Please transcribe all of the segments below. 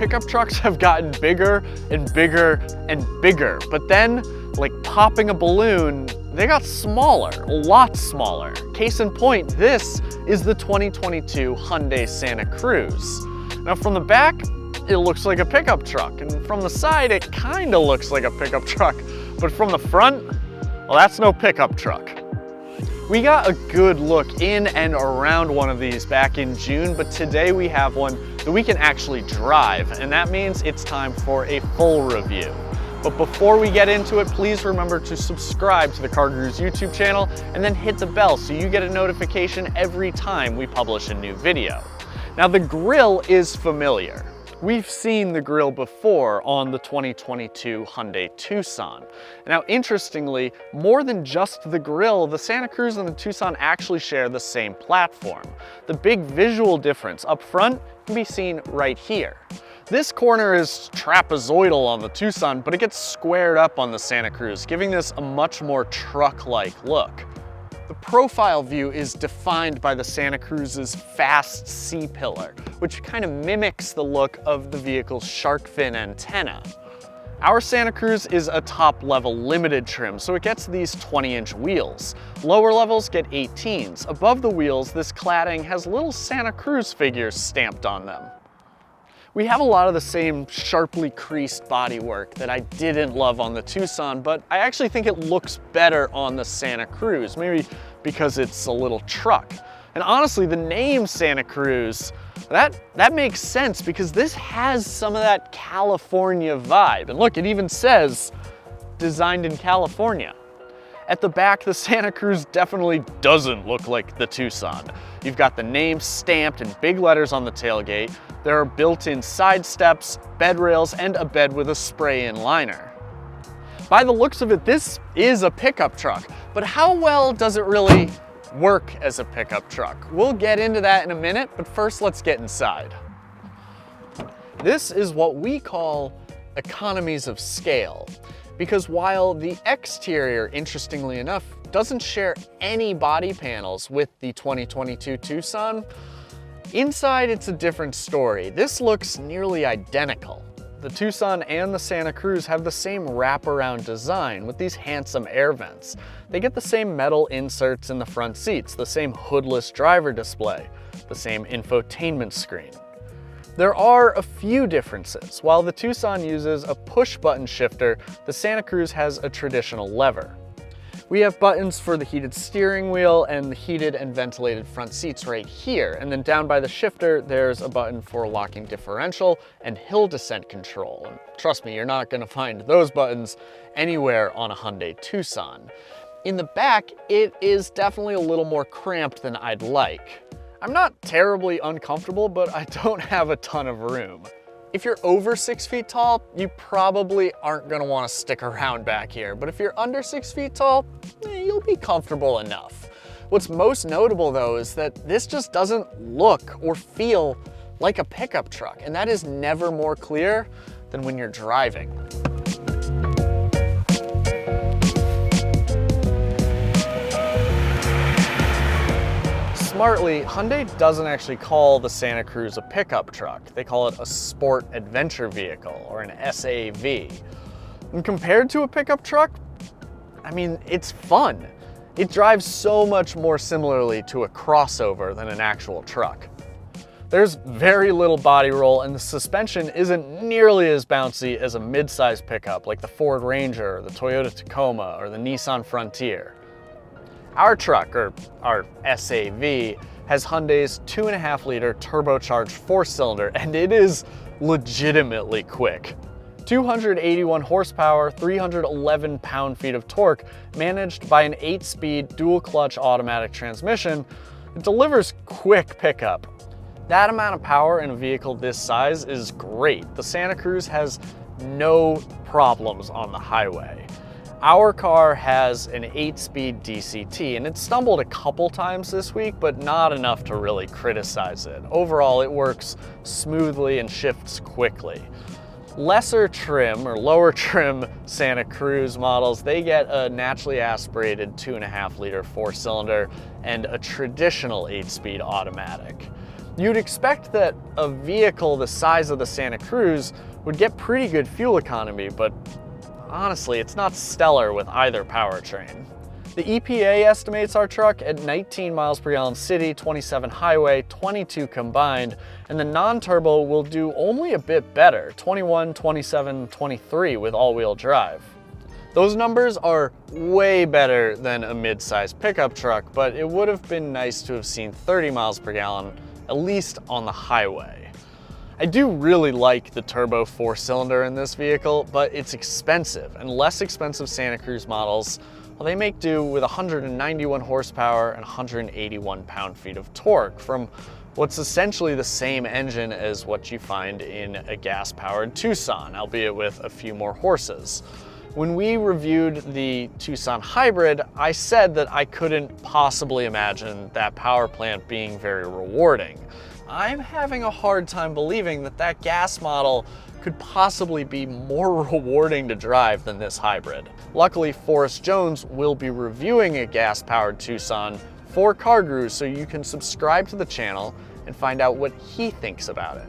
pickup trucks have gotten bigger and bigger and bigger, but then, like popping a balloon, they got smaller, a lot smaller. Case in point, this is the 2022 Hyundai Santa Cruz. Now from the back, it looks like a pickup truck, and from the side, it kinda looks like a pickup truck, but from the front, well, that's no pickup truck. We got a good look in and around one of these back in June, but today we have one that we can actually drive, and that means it's time for a full review. But before we get into it, please remember to subscribe to the CarGurus YouTube channel and then hit the bell so you get a notification every time we publish a new video. Now the grille is familiar. We've seen the grille before on the 2022 Hyundai Tucson. Now interestingly, more than just the grille, the Santa Cruz and the Tucson actually share the same platform. The big visual difference up front can be seen right here. This corner is trapezoidal on the Tucson, but it gets squared up on the Santa Cruz, giving this a much more truck-like look. The profile view is defined by the Santa Cruz's fast C-pillar, which kind of mimics the look of the vehicle's shark fin antenna. Our Santa Cruz is a top-level limited trim, so it gets these 20-inch wheels. Lower levels get 18s. Above the wheels, this cladding has little Santa Cruz figures stamped on them. We have a lot of the same sharply creased bodywork that I didn't love on the Tucson, but I actually think it looks better on the Santa Cruz, maybe because it's a little truck. And honestly, the name Santa Cruz, that makes sense because this has some of that California vibe. And look, it even says, designed in California. At the back, the Santa Cruz definitely doesn't look like the Tucson. You've got the name stamped in big letters on the tailgate. There are built-in side steps, bed rails, and a bed with a spray-in liner. By the looks of it, this is a pickup truck, but how well does it really work as a pickup truck? We'll get into that in a minute, but first let's get inside. This is what we call economies of scale, because while the exterior, interestingly enough, doesn't share any body panels with the 2022 Tucson, inside it's a different story. This looks nearly identical. The Tucson and the Santa Cruz have the same wraparound design with these handsome air vents. They get the same metal inserts in the front seats, the same hoodless driver display, the same infotainment screen. There are a few differences. While the Tucson uses a push-button shifter, the Santa Cruz has a traditional lever. We have buttons for the heated steering wheel and the heated and ventilated front seats right here. And then down by the shifter, there's a button for locking differential and hill descent control. And trust me, you're not gonna find those buttons anywhere on a Hyundai Tucson. In the back, it is definitely a little more cramped than I'd like. I'm not terribly uncomfortable, but I don't have a ton of room. If you're over 6 feet tall, you probably aren't gonna wanna stick around back here. But if you're under 6 feet tall, you'll be comfortable enough. What's most notable though is that this just doesn't look or feel like a pickup truck. And that is never more clear than when you're driving. Smartly, Hyundai doesn't actually call the Santa Cruz a pickup truck. They call it a sport adventure vehicle, or an SAV. And compared to a pickup truck, I mean, it's fun. It drives so much more similarly to a crossover than an actual truck. There's very little body roll, and the suspension isn't nearly as bouncy as a mid-size pickup like the Ford Ranger, or the Toyota Tacoma, or the Nissan Frontier. Our truck, or our SAV, has Hyundai's 2.5-liter turbocharged 4-cylinder, and it is legitimately quick. 281 horsepower, 311 pound-feet of torque, managed by an 8-speed dual-clutch automatic transmission. It delivers quick pickup. That amount of power in a vehicle this size is great. The Santa Cruz has no problems on the highway. Our car has an 8-speed DCT, and it stumbled a couple times this week, but not enough to really criticize it. Overall, it works smoothly and shifts quickly. Lesser trim or lower trim Santa Cruz models, they get a naturally aspirated 2.5-liter 4-cylinder and a traditional 8-speed automatic. You'd expect that a vehicle the size of the Santa Cruz would get pretty good fuel economy, but honestly, it's not stellar with either powertrain. The EPA estimates our truck at 19 miles per gallon city, 27 highway, 22 combined, and the non-turbo will do only a bit better, 21, 27, 23 with all-wheel drive. Those numbers are way better than a mid-size pickup truck, but it would have been nice to have seen 30 miles per gallon, at least on the highway. I do really like the turbo 4-cylinder in this vehicle, but it's expensive, and less expensive Santa Cruz models, well, they make do with 191 horsepower and 181 pound-feet of torque from what's essentially the same engine as what you find in a gas-powered Tucson, albeit with a few more horses. When we reviewed the Tucson Hybrid, I said that I couldn't possibly imagine that power plant being very rewarding. I'm having a hard time believing that that gas model could possibly be more rewarding to drive than this hybrid. Luckily, Forrest Jones will be reviewing a gas-powered Tucson for CarGurus, so you can subscribe to the channel and find out what he thinks about it.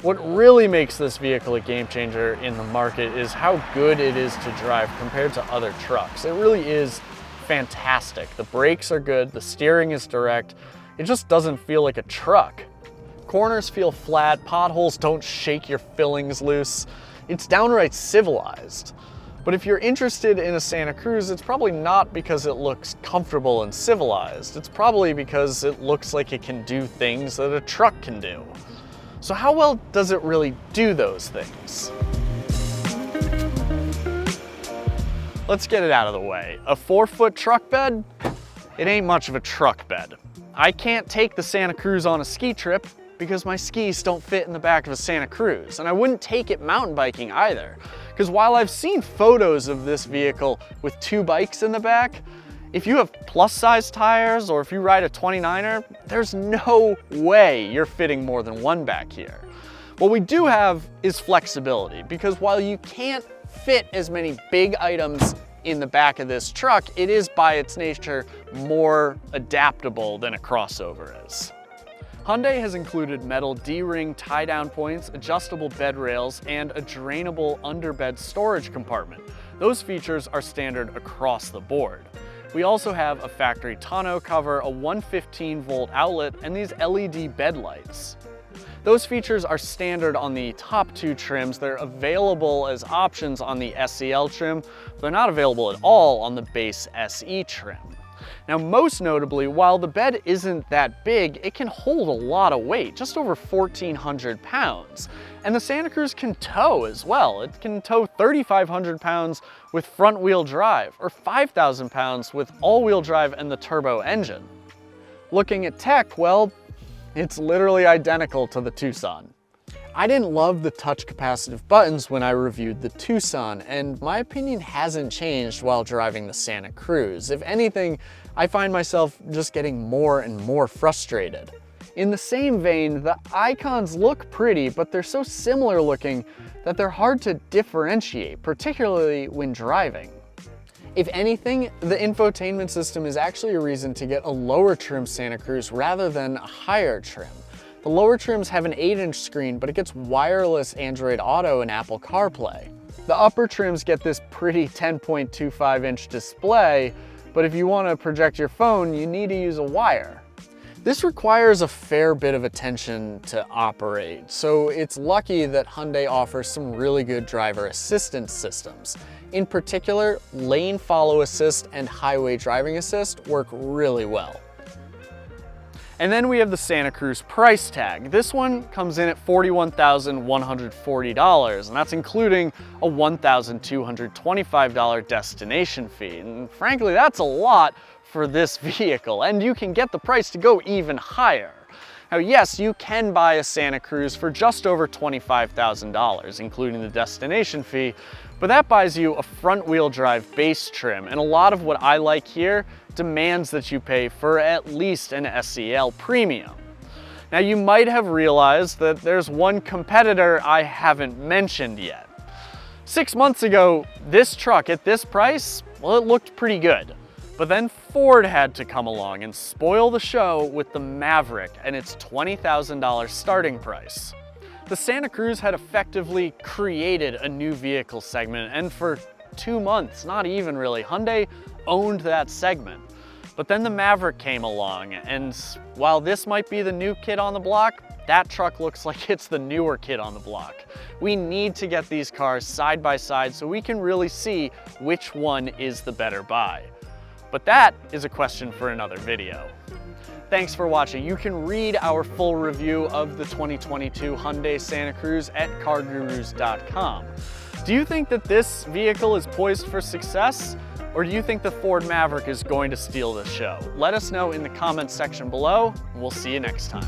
What really makes this vehicle a game changer in the market is how good it is to drive compared to other trucks. It really is fantastic. The brakes are good, the steering is direct, it just doesn't feel like a truck. Corners feel flat, potholes don't shake your fillings loose. It's downright civilized. But if you're interested in a Santa Cruz, it's probably not because it looks comfortable and civilized. It's probably because it looks like it can do things that a truck can do. So how well does it really do those things? Let's get it out of the way. A 4-foot truck bed? It ain't much of a truck bed. I can't take the Santa Cruz on a ski trip because my skis don't fit in the back of a Santa Cruz, and I wouldn't take it mountain biking either. Because while I've seen photos of this vehicle with 2 bikes in the back, if you have plus-size tires or if you ride a 29er, there's no way you're fitting more than 1 back here. What we do have is flexibility, because while you can't fit as many big items in the back of this truck, it is by its nature more adaptable than a crossover is. Hyundai has included metal D-ring tie-down points, adjustable bed rails, and a drainable underbed storage compartment. Those features are standard across the board. We also have a factory tonneau cover, a 115-volt outlet, and these LED bed lights. Those features are standard on the top 2 trims. They're available as options on the SEL trim. They're not available at all on the base SE trim. Now, most notably, while the bed isn't that big, it can hold a lot of weight, just over 1,400 pounds. And the Santa Cruz can tow as well. It can tow 3,500 pounds with front-wheel drive, or 5,000 pounds with all-wheel drive and the turbo engine. Looking at tech, well, it's literally identical to the Tucson. I didn't love the touch capacitive buttons when I reviewed the Tucson, and my opinion hasn't changed while driving the Santa Cruz. If anything, I find myself just getting more and more frustrated. In the same vein, the icons look pretty, but they're so similar looking that they're hard to differentiate, particularly when driving. If anything, the infotainment system is actually a reason to get a lower trim Santa Cruz rather than a higher trim. The lower trims have an 8-inch screen, but it gets wireless Android Auto and Apple CarPlay. The upper trims get this pretty 10.25-inch display, but if you want to project your phone, you need to use a wire. This requires a fair bit of attention to operate, so it's lucky that Hyundai offers some really good driver assistance systems. In particular, lane follow assist and highway driving assist work really well. And then we have the Santa Cruz price tag. This one comes in at $41,140, and that's including a $1,225 destination fee. And frankly, that's a lot for this vehicle, and you can get the price to go even higher. Now, yes, you can buy a Santa Cruz for just over $25,000, including the destination fee, but that buys you a front-wheel drive base trim, and a lot of what I like here demands that you pay for at least an SEL Premium. Now, you might have realized that there's one competitor I haven't mentioned yet. 6 months ago, this truck at this price, well, it looked pretty good. But then Ford had to come along and spoil the show with the Maverick and its $20,000 starting price. The Santa Cruz had effectively created a new vehicle segment, and for 2 months, not even really, Hyundai owned that segment. But then the Maverick came along, and while this might be the new kid on the block, that truck looks like it's the newer kid on the block. We need to get these cars side by side so we can really see which one is the better buy. But that is a question for another video. Thanks for watching. You can read our full review of the 2022 Hyundai Santa Cruz at CarGurus.com. Do you think that this vehicle is poised for success? Or do you think the Ford Maverick is going to steal the show? Let us know in the comments section below, and we'll see you next time.